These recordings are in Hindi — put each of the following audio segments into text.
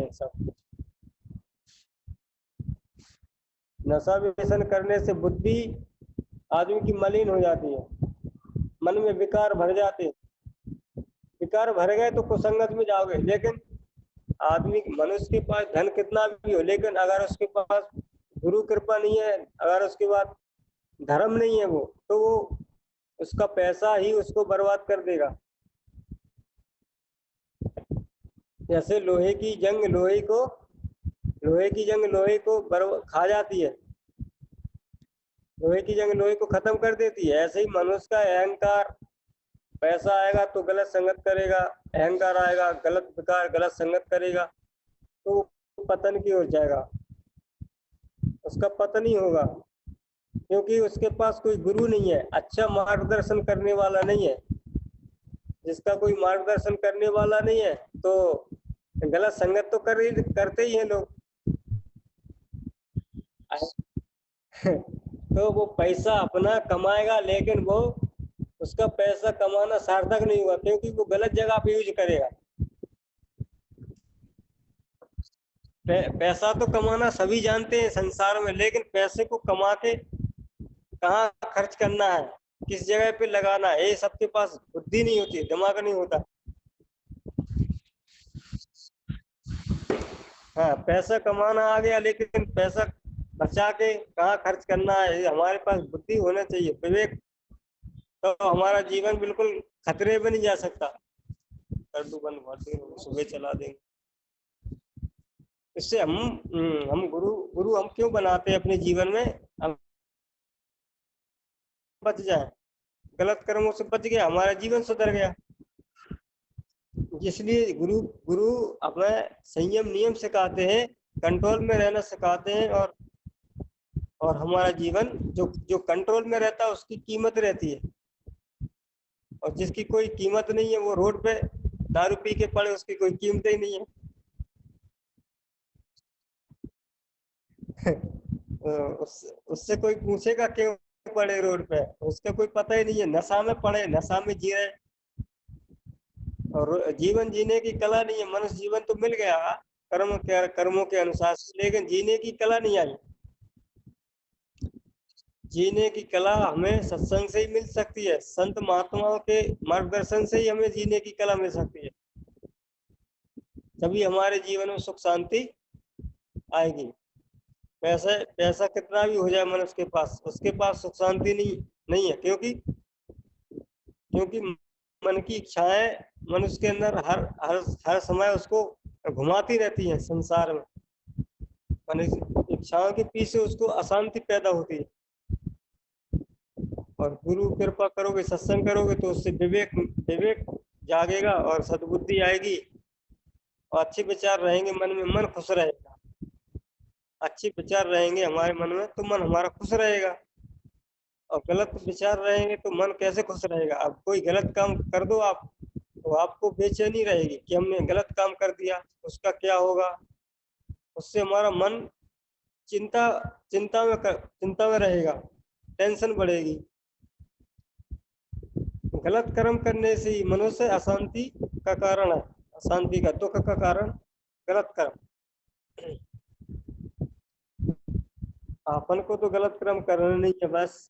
हैं सब। नशा व्यसन करने से बुद्धि आदमी की मलिन हो जाती है, मन में विकार भर जाते हैं। विकार भर गए तो कुसंगत में जाओगे, लेकिन आदमी मनुष्य के पास धन कितना भी हो, लेकिन अगर उसके पास गुरु कृपा नहीं है, अगर उसके पास धर्म नहीं है वो, तो वो उसका पैसा ही उसको बर्बाद कर देगा। जैसे लोहे की जंग लोहे को खा जाती है, लोहे की जंग लोहे को खत्म कर देती है। ऐसे ही मनुष्य का अहंकार, पैसा आएगा तो गलत संगत करेगा, अहंकार आएगा गलत विकार गलत संगत करेगा, तो वो पतन की ओर जाएगा, उसका पतन ही होगा। क्योंकि उसके पास कोई गुरु नहीं है, अच्छा मार्गदर्शन करने वाला नहीं है। जिसका कोई मार्गदर्शन करने वाला नहीं है तो गलत संगत तो करते ही हैं लोग। तो वो पैसा अपना कमाएगा, लेकिन वो उसका पैसा कमाना सार्थक नहीं हुआ, क्योंकि वो गलत जगह पे यूज करेगा। पैसा तो कमाना सभी जानते हैं संसार में, लेकिन पैसे को कमा के कहाँ खर्च करना है, किस जगह पे लगाना है, ये सबके पास बुद्धि नहीं होती, दिमाग नहीं होता। हाँ, पैसा कमाना आ गया, लेकिन पैसा बचा के कहाँ खर्च करना है, ये हमारे पास बुद्धि होना चाहिए, विवेक। तो हमारा जीवन बिल्कुल खतरे में नहीं जा सकता। कर दो बंद, भर देंगे, सुबह चला देंगे। इससे हम गुरु गुरु हम क्यों बनाते हैं अपने जीवन में? हम बच जाए, गलत कर्मों से बच गया, हमारा जीवन सुधर गया। इसलिए गुरु गुरु अपना संयम नियम सिखाते हैं, कंट्रोल में रहना सिखाते हैं। और हमारा जीवन जो जो कंट्रोल में रहता है उसकी कीमत रहती है, और जिसकी कोई कीमत नहीं है वो रोड पे दारू पी के पड़े, उसकी कोई कीमत ही नहीं है। उससे कोई पूछेगा क्यों पड़े रोड पे, उसका कोई पता ही नहीं है, नशा में पड़े, नशा में जी रहे। और जीवन जीने की कला नहीं है। मनुष्य जीवन तो मिल गया कर्मों के अनुसार, लेकिन जीने की कला नहीं आई। जीने की कला हमें सत्संग से ही मिल सकती है, संत महात्माओं के मार्गदर्शन से ही हमें जीने की कला मिल सकती है, तभी हमारे जीवन में सुख शांति आएगी। पैसा पैसा कितना भी हो जाए मनुष्य के पास, उसके पास सुख शांति नहीं है। क्योंकि क्योंकि मन की इच्छाएं मनुष्य के अंदर हर हर हर समय उसको घुमाती रहती हैं संसार में। मनुष्य इच्छाओं के पीछे उसको अशांति पैदा होती है। और गुरु कृपा करोगे, सत्संग करोगे, तो उससे विवेक विवेक जागेगा और सद्बुद्धि आएगी, और अच्छे विचार रहेंगे मन में, मन खुश रहेगा। अच्छे विचार रहेंगे हमारे मन में तो मन हमारा खुश रहेगा, और गलत विचार रहेंगे तो मन कैसे खुश रहेगा? अब कोई गलत काम कर दो आप, तो आपको बेचैनी रहेगी कि हमने गलत काम कर दिया, उसका क्या होगा। उससे हमारा मन चिंता चिंता में रहेगा, टेंशन बढ़ेगी। गलत कर्म करने से ही मनुष्य अशांति का कारण है, अशांति का दुख का कारण गलत कर्म। अपन को तो गलत कर्म करना नहीं है, बस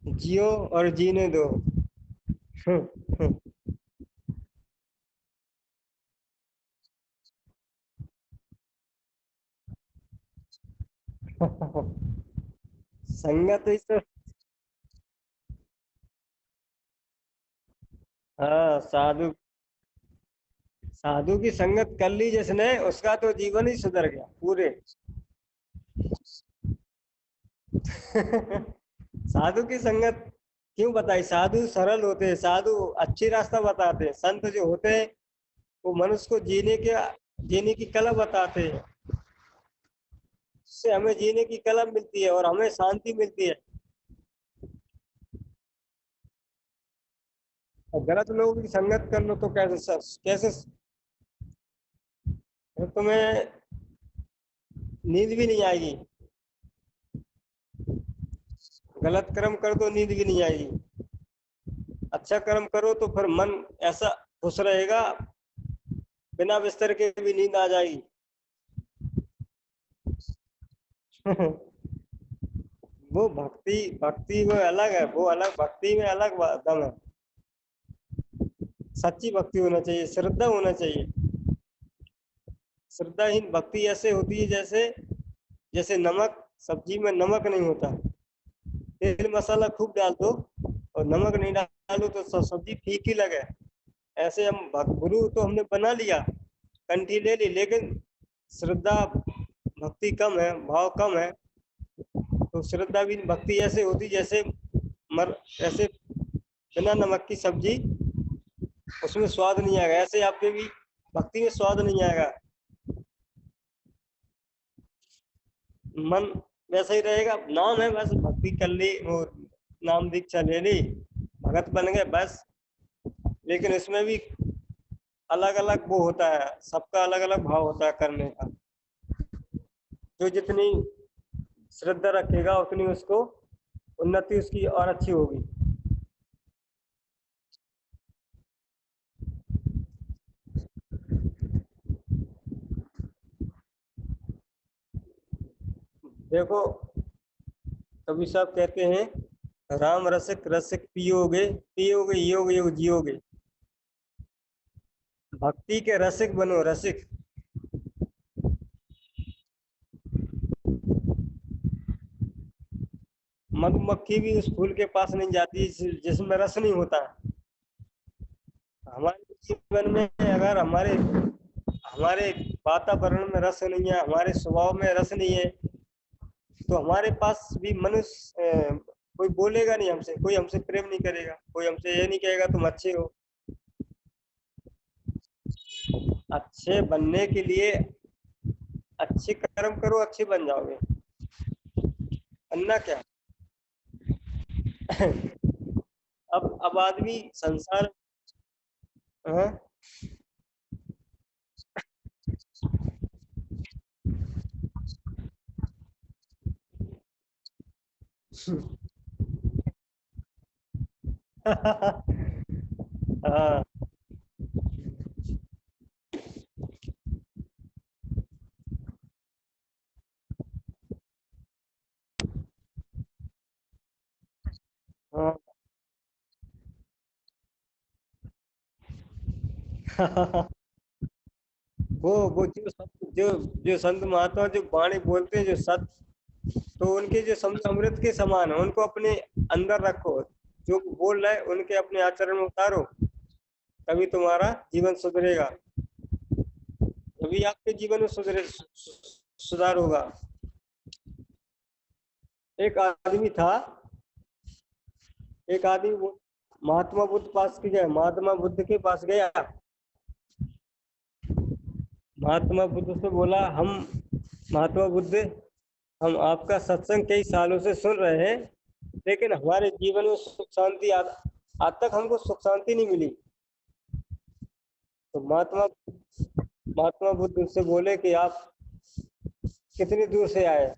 जियो और जीने दो। संगत ही तो। हाँ, साधु साधु की संगत कर ली जिसने, उसका तो जीवन ही सुधर गया पूरे। साधु की संगत क्यों बताई? साधु सरल होते हैं, साधु अच्छी रास्ता बताते हैं। संत जो होते हैं वो मनुष्य को जीने की कला बताते हैं, उससे हमें जीने की कला मिलती है और हमें शांति मिलती है। और गलत लोगों की संगत कर लो तो कैसे तुम्हें नींद भी नहीं आएगी। गलत कर्म कर दो, नींद भी नहीं आएगी। अच्छा कर्म करो तो फिर मन ऐसा खुश रहेगा, बिना बिस्तर के भी नींद आ जाएगी। वो भक्ति, भक्ति वो अलग है, वो अलग, भक्ति में अलग दम है। सच्ची भक्ति होना चाहिए, श्रद्धा होना चाहिए। श्रद्धाहीन भक्ति ऐसे होती है जैसे, जैसे नमक, सब्जी में नमक नहीं होता, तेल मसाला खूब डाल दो और नमक नहीं डालो तो सब्जी फीकी लगे। ऐसे हम गुरु तो हमने बना लिया, कंठी ले ली, लेकिन श्रद्धा भक्ति कम है, भाव कम है, तो श्रद्धा भी भक्ति ऐसे होती जैसे ऐसे बिना नमक की सब्जी, उसमें स्वाद नहीं आएगा, ऐसे आपके भी भक्ति में स्वाद नहीं आएगा, मन वैसा ही रहेगा। नाम है बस, भक्ति कर ली, वो नाम दीक्षा ले ली, भगत बन गए बस। लेकिन इसमें भी अलग अलग वो होता है, सबका अलग अलग भाव होता है करने का। जो जितनी श्रद्धा रखेगा उतनी उसको उन्नति उसकी और अच्छी होगी। देखो, कवि साहब कहते हैं, राम रसिक रसिक पियोगे, पियोगे योग योग जियोगे। भक्ति के रसिक बनो, रसिक। मधुमक्खी भी उस फूल के पास नहीं जाती जिसमें रस नहीं होता। हमारे जीवन में अगर हमारे हमारे वातावरण में रस नहीं है, हमारे स्वभाव में रस नहीं है, तो हमारे पास भी मनुष्य कोई बोलेगा नहीं हमसे, कोई हमसे प्रेम नहीं करेगा, कोई हमसे ये नहीं कहेगा तुम अच्छे हो। अच्छे बनने के लिए अच्छे कर्म करो, अच्छे बन जाओगे, अन्ना क्या। अब आदमी संसार, हाँ? हाँ, हाँ। वो जो जो संत महात्मा जो वाणी बोलते हैं, जो सत्य, तो उनके जो शब्द अमृत के समान है, उनको अपने अंदर रखो, जो बोल रहे हैं उनके अपने आचरण में उतारो, तभी तुम्हारा जीवन सुधरेगा, तभी आपके जीवन में सुधार होगा। एक आदमी था, एक आदमी महात्मा बुद्ध पास के गया, महात्मा बुद्ध के पास गया, महात्मा बुद्ध से बोला, हम महात्मा बुद्ध, हम आपका सत्संग कई सालों से सुन रहे हैं, लेकिन हमारे जीवन में सुख शांति आज तक हमको सुख शांति नहीं मिली। तो महात्मा बुद्ध उससे बोले कि आप कितनी दूर से आए।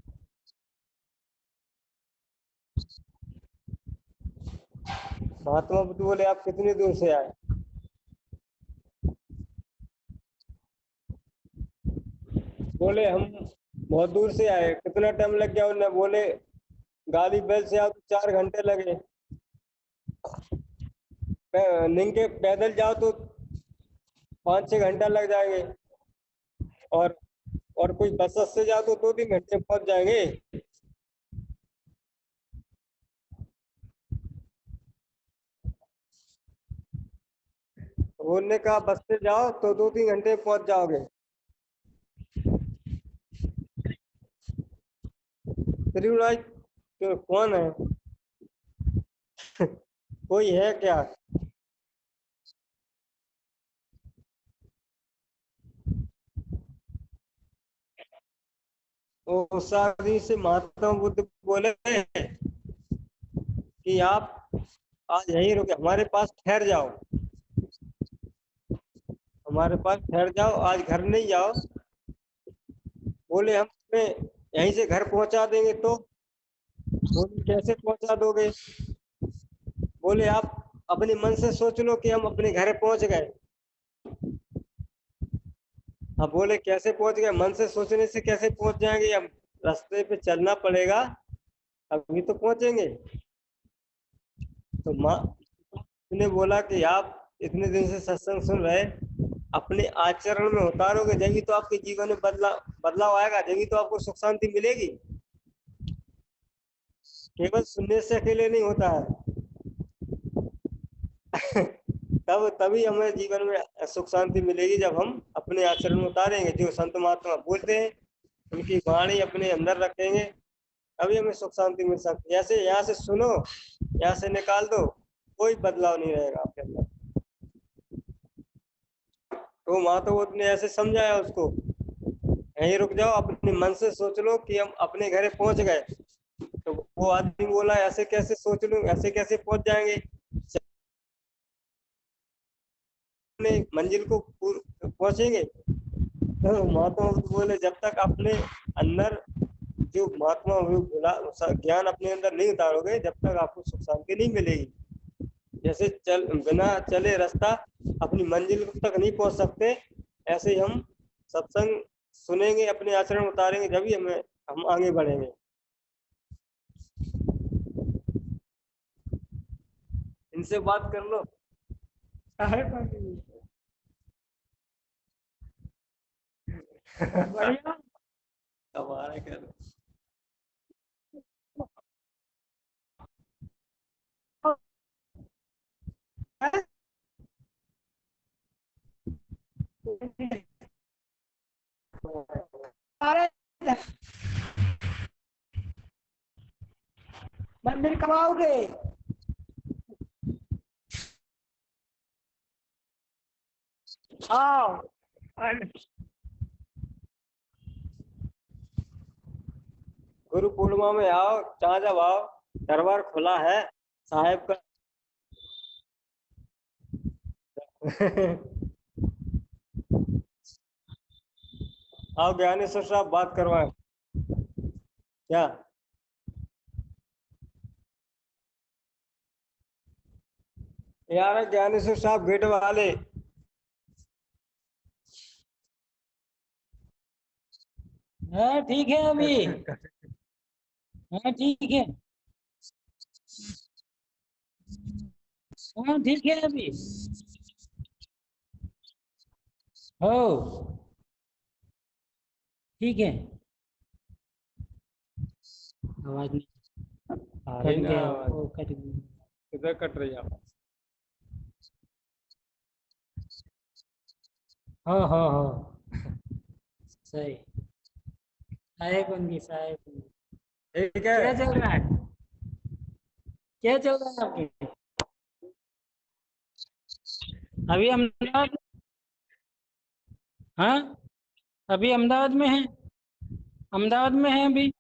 महात्मा बुद्ध बोले, आप कितनी दूर से आए। बोले, हम बहुत दूर से आए। कितना टाइम लग गया उन्हें। बोले, गाड़ी बैल से आओ तो 4 घंटे लगे, निंगे पैदल जाओ तो 5-6 घंटा लग जाएंगे, और कोई बस से जाओ तो 2-3 घंटे पहुंच जाएंगे। उन्होंने कहा, बस से जाओ तो 2-3 घंटे पहुंच जाओगे। त्रिपुरारी तो कौन है? कोई है क्या? वो उस आदमी से महात्मा बुद्ध बोले कि आप आज यहीं रुके, हमारे पास ठहर जाओ, हमारे पास ठहर जाओ, आज घर नहीं जाओ। बोले, हम तुम्हें यहीं से घर पहुंचा देंगे। तो बोले, कैसे पहुंचा दोगे? बोले, आप अपने मन से सोच लो कि हम अपने घर पहुंच गए। अब बोले कैसे पहुंच गए, मन से सोचने से कैसे पहुंच जाएंगे, अब रास्ते पे चलना पड़ेगा, अभी तो पहुंचेंगे। तो माँ ने बोला कि आप इतने दिन से सत्संग सुन रहे, अपने आचरण में उतारोगे जब तो आपके जीवन में बदलाव आएगा, जब तो आपको सुख शांति मिलेगी। केवल सुनने से अकेले नहीं होता है। तब तभी हमें जीवन में सुख शांति मिलेगी जब हम अपने आचरण में उतारेंगे, जो संत महात्मा बोलते हैं उनकी वाणी अपने अंदर रखेंगे, तभी हमें सुख शांति मिल सकती है। ऐसे यहाँ से सुनो, यहाँ से निकाल दो, कोई बदलाव नहीं रहेगा आपके अंदर। तो महातो ने ऐसे समझाया उसको, यहीं रुक जाओ, अपने मन से सोच लो कि हम अपने घरे पहुंच गए। तो वो आदमी बोला ऐसे कैसे सोच लूं, ऐसे कैसे पहुंच जाएंगे, अपने मंजिल को पहुंचेंगे। तो महात्मा बोले जब तक अपने अंदर जो महात्मा ज्ञान अपने अंदर नहीं उतारोगे, जब तक आपको सुख शांति नहीं मिलेगी। जैसे बिना चले रास्ता अपनी मंजिल तक नहीं पहुंच सकते, ऐसे ही हम सत्संग सुनेंगे, अपने आचरण उतारेंगे, जब हम आगे बढ़ेंगे। इनसे बात कर लो। बढ़िया। हमारा कर मंदिर कब आओगे? आओ। गुरु पूर्णिमा में आओ, जहाँ जब आओ, दरबार खुला है साहेब का। आओ ज्ञानेश्वर साहब बात करवाए क्या? यार ज्ञानेश्वर साहब गेट वाले। हाँ ठीक है अभी। हाँ ठीक है। हाँ ठीक है अभी। हो ठीक है। आवाज नहीं कट गया, वो कट गया। किधर कट रही है? हाँ हाँ हाँ सही। साहेब बंदी साहेब बंदी। ठीक क्या है। चल रहा है? क्या चल रहा है आपके? अभी अहमदाबाद। हाँ अभी अहमदाबाद में है। अहमदाबाद में है अभी।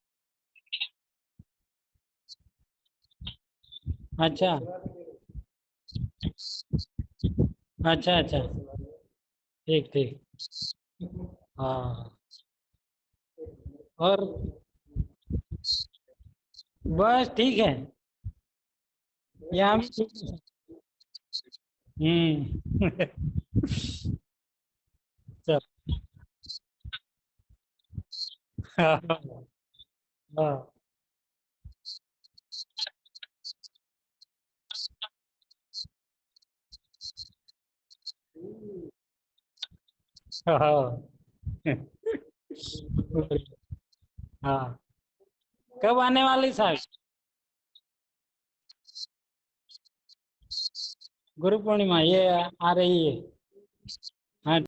अच्छा अच्छा अच्छा ठीक ठीक। हाँ और बस ठीक है। यहाँ भी ठीक है। चल हाँ हाँ हाँ हाँ कब आने वाली साहब? गुरु पूर्णिमा ये आ रही है।